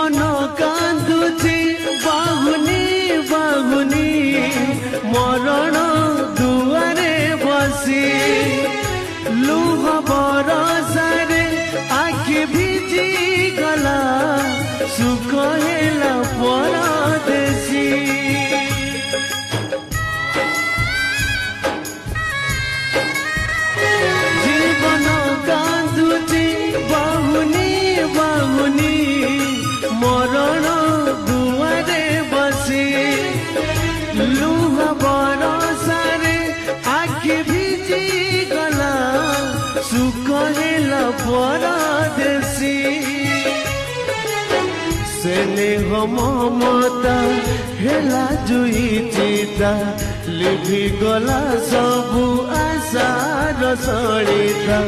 जीवन कांदुची बाहुनी बाहुनी मरण दुआरे बसी लुह बरसारे आखि भिजी गला सुख हेला परदेसी जीवन कांदुची बाहुनी बाहुनी मरण दुआरे बसी लुह बरसारे आखि भिजी गला सुख हेला परदेसी स्नेह ममता हेला जुई चिता लिभि गला सबु आशार सड़िता।